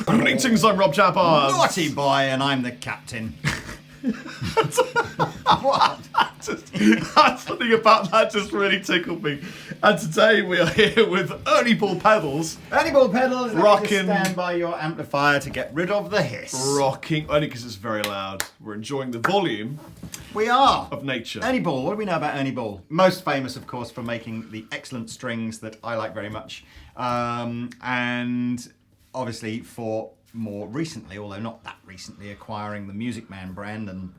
Greetings, I'm Rob Chappers. Naughty boy, and I'm the captain. What? Something about that just really tickled me. And today we are here with Ernie Ball Pedals. Ernie Ball Pedals, Rocking. stand by your amplifier to get rid of the hiss. Rocking, only because it's very loud. We're enjoying the volume We are. of nature. Ernie Ball, what do we know about Ernie Ball? Most famous, of course, for making the excellent strings that I like very much. And obviously for more recently, although not that recently, acquiring the Music Man brand and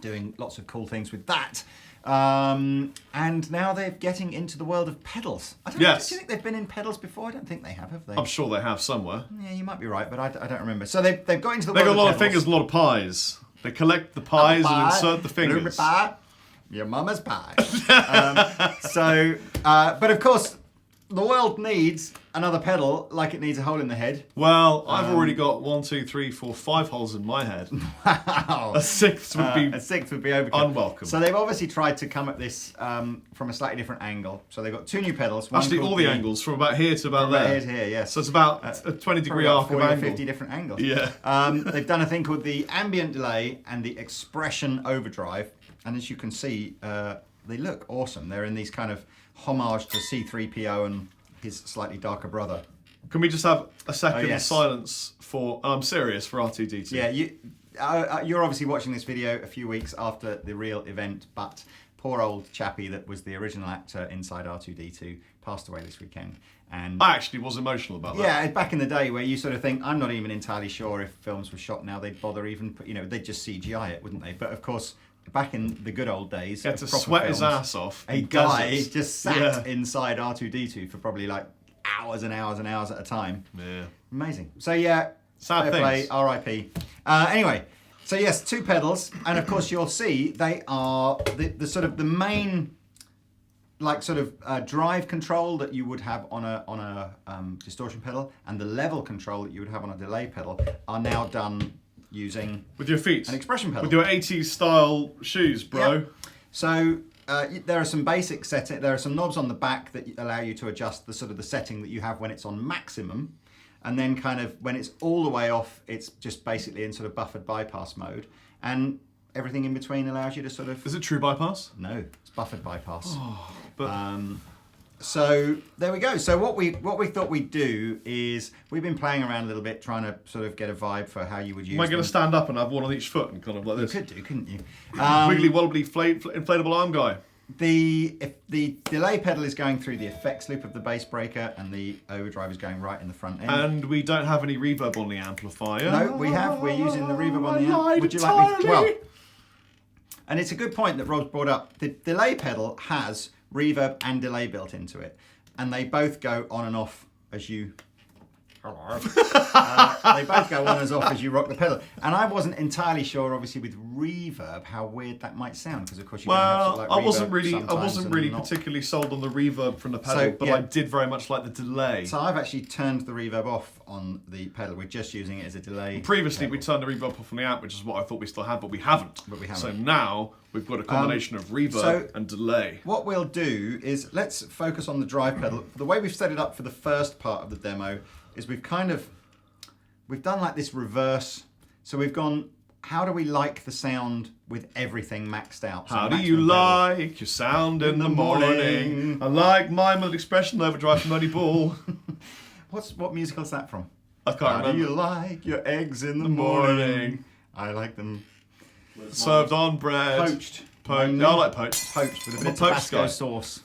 doing lots of cool things with that. And now they're getting into the world of pedals. I don't know, do you think they've been in pedals before? I don't think they have they? I'm sure they have somewhere. Yeah, you might be right, but I don't remember. So they've got into the They've got world a lot of of fingers, a lot of pies. They collect the pies and insert the fingers. Pie, your mama's pie. But of course, the world needs another pedal like it needs a hole in the head. Well, I've already got 1, 2, 3, 4, 5 holes in my head. Wow. A sixth would be overkill. unwelcome. So they've obviously tried to come at this from a slightly different angle. So they've got two new pedals. Actually, all the angles from about here to about there. Here to here, yes. So it's about a 20-degree arc of angle. 50 different angles. Yeah. They've done a thing called the ambient delay and the expression overdrive. And as you can see, they look awesome. They're in these kind of homage to C3PO and his slightly darker brother. Can we just have a second yes. silence for, and I'm serious, for R2-D2? Yeah, you're obviously watching this video a few weeks after the real event, but poor old Chappie that was the original actor inside R2-D2 passed away this weekend. And I actually was emotional about that. yeah, back in the day where you sort of think, I'm not even entirely sure if films were shot now, they'd bother even, they'd just CGI it, wouldn't they? But of course, back in the good old days, He had to sweat his ass off. A guy just sat inside R2-D2 for probably like hours and hours and hours at a time. Yeah. Amazing. So yeah, Sad fair play, things. R.I.P. Anyway, so yes, two pedals, and of course you'll see they are the sort of the main drive control that you would have on a distortion pedal, and the level control that you would have on a delay pedal are now done using With your feet. an expression pedal. With your 80s style shoes, bro. Yep. So there are some basic settings. There are some knobs on the back that allow you to adjust the sort of the setting that you have when it's on maximum, and then kind of when it's all the way off, it's just basically in sort of buffered bypass mode, and everything in between allows you to sort of. Is it true bypass? No, it's buffered bypass. Oh, but So there we go. So what we thought we'd do is we've been playing around a little bit, trying to sort of get a vibe for how you would use. am I going them. to stand up and have one on each foot and kind of like You this? could do, couldn't you? Wiggly wobbly inflatable arm guy. If the delay pedal is going through the effects loop of the bass breaker, and the overdrive is going right in the front end. And we don't have any reverb on the amplifier. No, we're using the reverb on the amp. Would you like me to? Well, and it's a good point that Rob's brought up. The delay pedal has reverb and delay built into it, and they both go on and off as you. They both go on and off as you rock the pedal, and I wasn't entirely sure, obviously, with reverb how weird that might sound, because of course you're going to have sort of like I wasn't reverb really not. particularly sold on the reverb from the pedal, So, but yeah. I did very much like the delay. So I've actually turned the reverb off on the pedal. We're just using it as a delay. Previously, pedal. we turned the reverb off on the amp, which is what I thought we still had, but we haven't. So now we've got a combination of reverb and delay. What we'll do is let's focus on the drive pedal. The way we've set it up for the first part of the demo is we've done like this reverse. So we've gone, how do we like the sound with everything maxed out? So How do you like your sound in the morning? I like mine with expression overdrive from Ernie Ball. What musical is that from? I can't How remember. do you like your eggs in the morning? I like them Served on bread. poached. Poached. No, I like poached. Poached with a I'm bit a of poached Tabasco guy. sauce.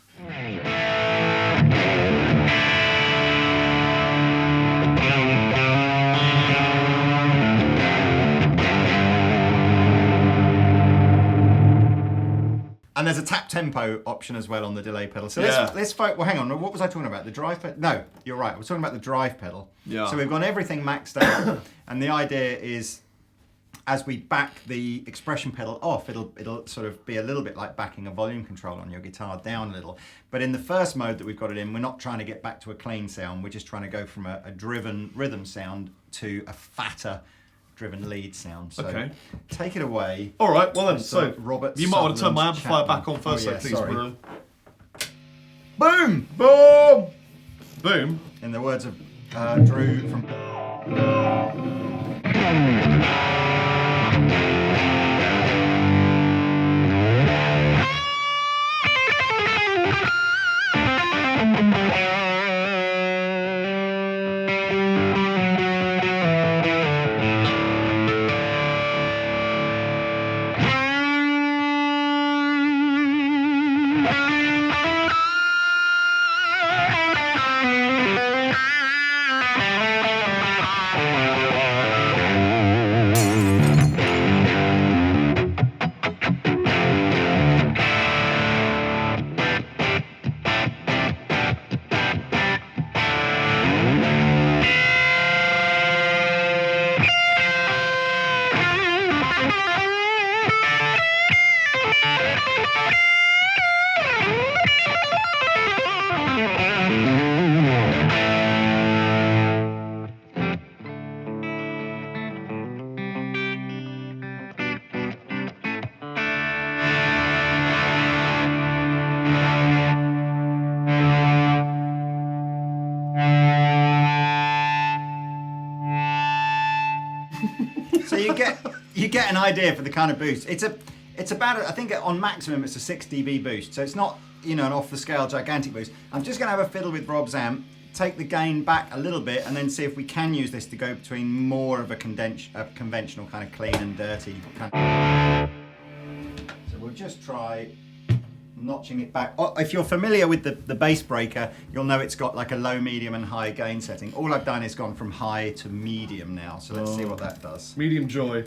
And there's a tap tempo option as well on the delay pedal. So well, hang on. What was I talking about? The drive pedal? No, you're right. We're talking about the drive pedal. Yeah. So we've gone everything maxed out, and the idea is, as we back the expression pedal off, it'll sort of be a little bit like backing a volume control on your guitar down a little. But in the first mode that we've got it in, we're not trying to get back to a clean sound. We're just trying to go from a driven rhythm sound to a fatter driven lead sound. So Okay. take it away. All right, well then, So, so Robert you might want to turn my amplifier Chapman. back on first, Oh, yeah, so please, sorry. bro. Boom! Boom! Boom. In the words of Drew from... So you get an idea for the kind of boost. It's about, I think on maximum it's a 6 dB boost. So it's not, you know, an off the scale gigantic boost. I'm just going to have a fiddle with Rob's amp, take the gain back a little bit, and then see if we can use this to go between more of a conventional kind of clean and dirty kind of. So we'll just try notching it back. Oh, if you're familiar with the bass breaker, you'll know it's got like a low, medium and high gain setting. All I've done is gone from high to medium now, so let's see what that does. Medium joy.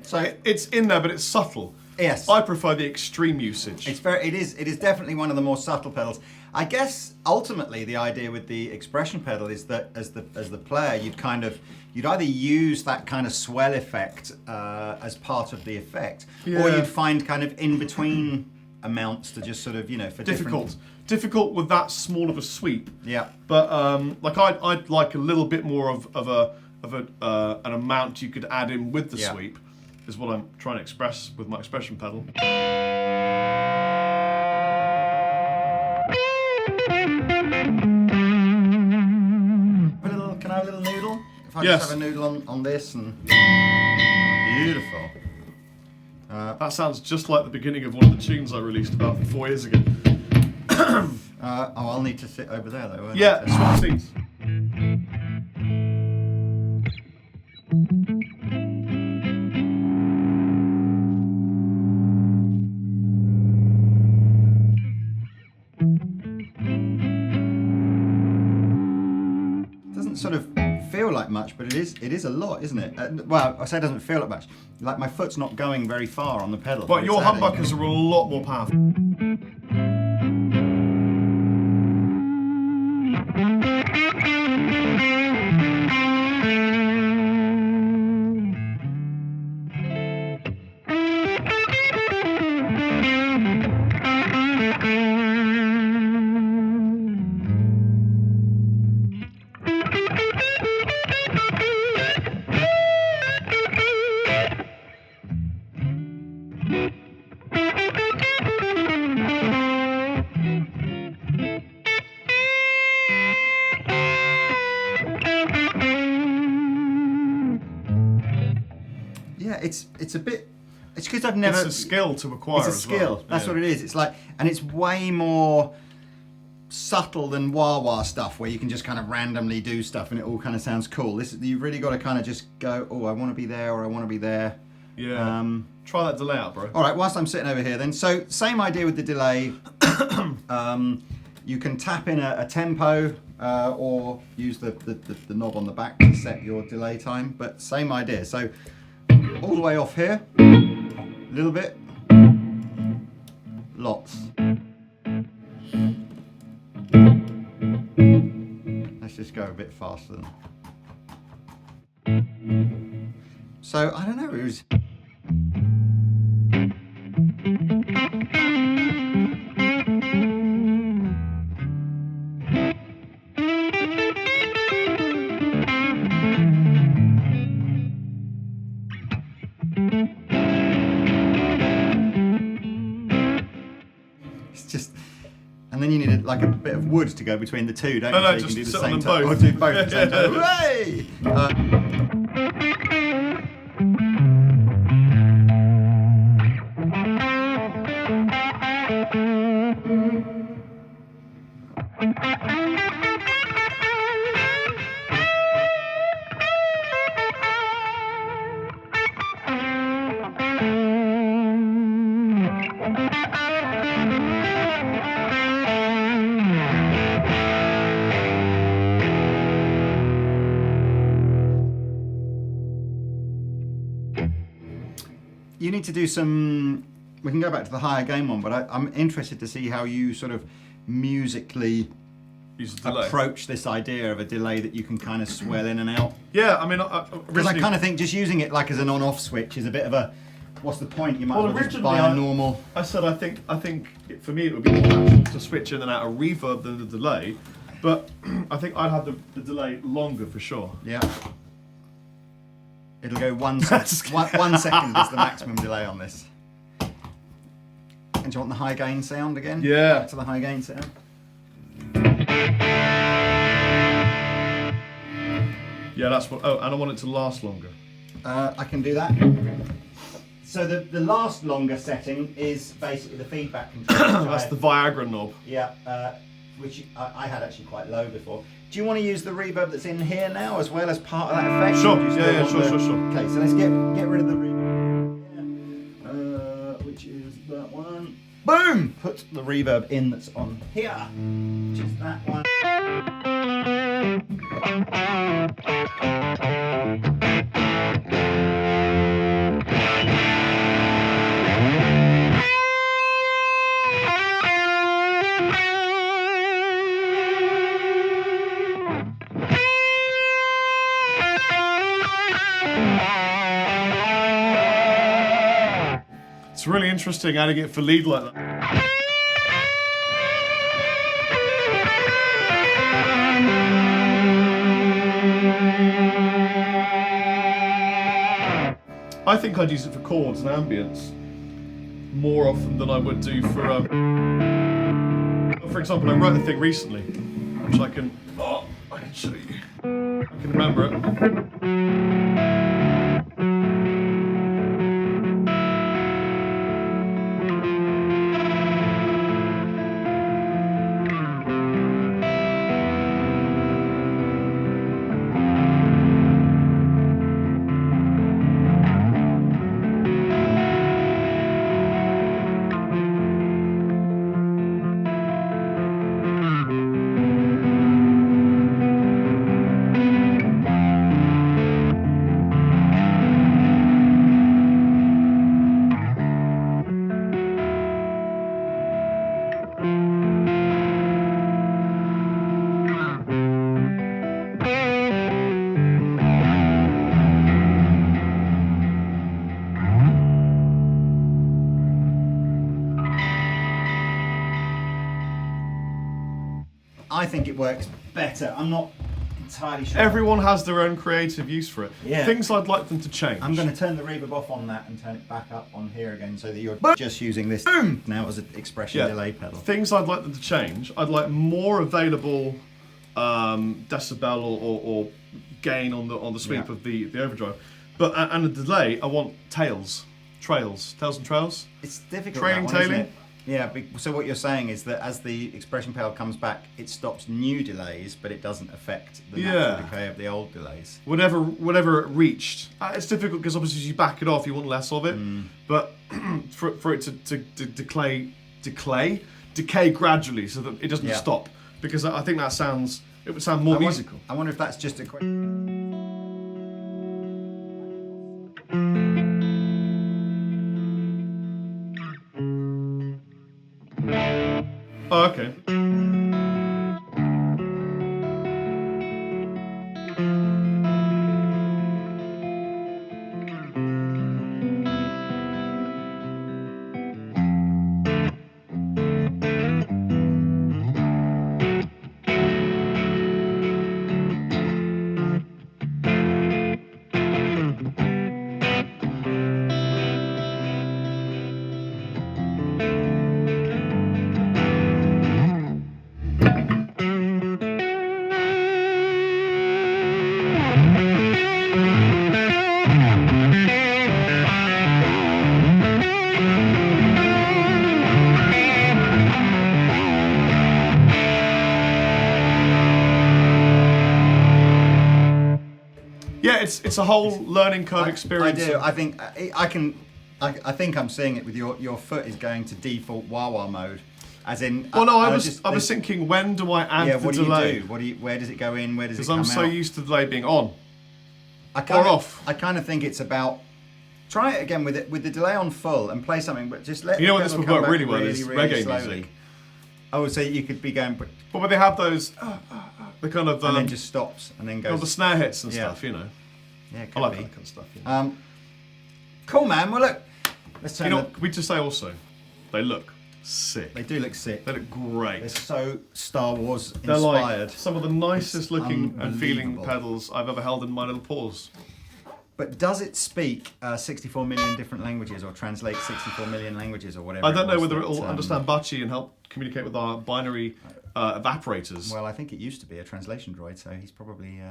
So It's in there, but it's subtle. yes, I prefer the extreme usage. it is definitely one of the more subtle pedals. I guess ultimately the idea with the expression pedal is that as the player you'd either use that kind of swell effect as part of the effect, or Yeah. you'd find kind of in between amounts to just sort of, you know, for difficult with that small of a sweep. Yeah. But like I'd like a little bit more of an amount you could add in with the Yeah. sweep, is what I'm trying to express with my expression pedal. Can I have a little noodle? If I Yes. just have a noodle on this and beautiful. That sounds just like the beginning of one of the tunes I released about 4 years ago. I'll need to sit over there though. Won't Yeah, I? swap seats. Doesn't sort of feel like much, but it is a lot, isn't it? Well, I say it doesn't feel like much. Like my foot's not going very far on the pedal. But your it's adding. humbuckers are a lot more powerful. Yeah, it's a bit. It's because I've never. It's a skill to acquire. It's a as skill. well. That's Yeah. what it is. It's like, and it's way more subtle than wah-wah stuff where you can just kind of randomly do stuff and it all kind of sounds cool. You've really got to kind of just go, oh, I want to be there or I want to be there. Yeah. Try that delay out, bro. All right, whilst I'm sitting over here then, so same idea with the delay. You can tap in a tempo or use the knob on the back to set your delay time, but same idea. So all the way off here, a little bit, lots. Let's just go a bit faster than. So I don't know. It was. And then you need like a bit of wood to go between the two, don't you? No, so you just can do the sit same on them time. both. Or do both at the same time. Hooray! You need to do some. We can go back to the higher gain one, but I'm interested to see how you sort of musically approach this idea of a delay that you can kind of swell in and out. Yeah, I mean, because I kind of think just using it like as an on-off switch is a bit of a. What's the point? You might as well just buy a normal. I said I think for me it would be more natural to switch in and out a reverb than the delay, but I think I'd have the delay longer for sure. Yeah. It'll go 1 second. 1 second is the maximum delay on this. And do you want the high gain sound again? Yeah. Back to the high gain sound. Yeah, that's what. Oh, and I want it to last longer. I can do that. So the last longer setting is basically the feedback control. That's the Viagra knob. Yeah, which I had actually quite low before. Do you want to use the reverb that's in here now as well as part of that effect? Sure. Yeah, sure. Okay, so let's get rid of the reverb. Yeah. Which is that one. Boom! Put the reverb in that's on here, which is that one. It's really interesting adding it for lead like that. I think I'd use it for chords and ambience more often than I would do for example, I wrote a thing recently, which I can show you. I can remember it. I think it works better. I'm not entirely sure. Everyone has their own creative use for it. Yeah. Things I'd like them to change. I'm going to turn the reverb off on that and turn it back up on here again so that you're just using this now as an expression delay pedal. Things I'd like them to change. I'd like more available decibel or gain on the sweep of the overdrive. But and the delay, I want tails and trails. It's difficult. Trailing, that one, isn't tailing. it? Yeah, so what you're saying is that as the expression pedal comes back, it stops new delays, but it doesn't affect the natural decay of the old delays. Whatever it reached. It's difficult because obviously as you back it off, you want less of it. But for it to decay gradually so that it doesn't stop. Because I think it would sound more musical. I wonder if that's just a question. Oh, okay. Yeah, it's a whole learning curve experience. I do. I think I think I'm seeing it with your foot is going to default wah-wah mode, as in. Well, no, I was thinking, when do I add the delay? What do you do? Where does it go in? Where does it come out? Because I'm so used to the delay being on or off. I kind of think it's about. Try it again with the delay on full and play something, but just let. You know what the this would pedal work come really back well is reggae slowly. music. Oh, so you could be going, But when they have those, the kind of and then just stops and then goes. the snare hits and stuff, you know. Yeah, I like be. that kind of stuff. Yeah. Cool, man. Well, look. Let's turn. You know, we just say also, they look sick. They do look sick. They look great. They're so Star Wars They're inspired. like some of the nicest looking and feeling unbelievable. pedals I've ever held in my little paws. But does it speak 64 million different languages or translate 64 million languages or whatever? I don't know was whether that, it'll understand Bachi and help communicate with our binary evaporators. Well, I think it used to be a translation droid, so he's probably.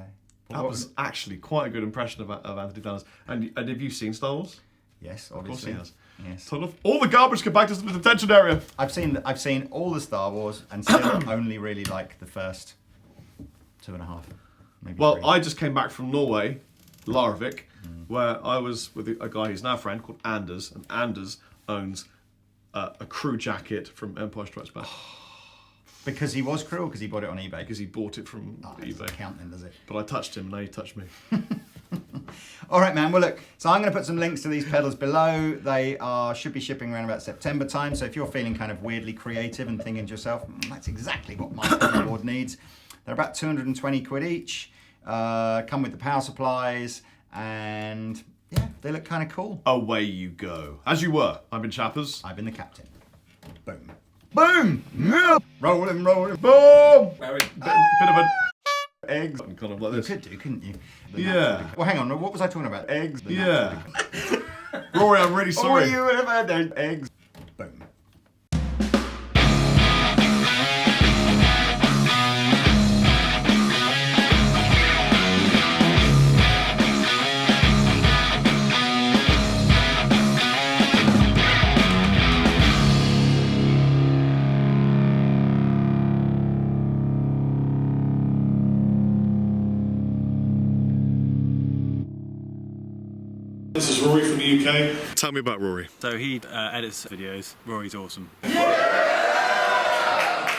That was actually quite a good impression of Anthony Daniels. And have you seen Star Wars? Yes, Of course obviously. he has. Yes. Sort of. All the garbage come back to the detention area. I've seen all the Star Wars and still only really like the first 2.5. Maybe Well, 3. I just came back from Norway, Larvik, where I was with a guy who's now a friend called Anders, and Anders owns a crew jacket from Empire Strikes Back. Because he was cruel, because he bought it on eBay. Because he bought it from That doesn't eBay. count then, does it? But I touched him, and now he touched me. All right, man. Well, look. So I'm going to put some links to these pedals below. They should be shipping around about September time. So if you're feeling kind of weirdly creative and thinking to yourself, that's exactly what my pedal board needs. They're about 220 quid each. Come with the power supplies, and yeah, they look kind of cool. Away you go. As you were. I've been Chappers. I've been the captain. Boom. Boom! Yep. Rolling, rolling. Boom! Bit of an eggs. Kind of like You this. could do, couldn't you? Yeah. Well, hang on. What was I talking about? Eggs. Yeah. Rory, I'm really sorry. Oh, you would have had those eggs. Boom. This is Rory from the UK. Tell me about Rory. So he edits videos. Rory's awesome. Yeah,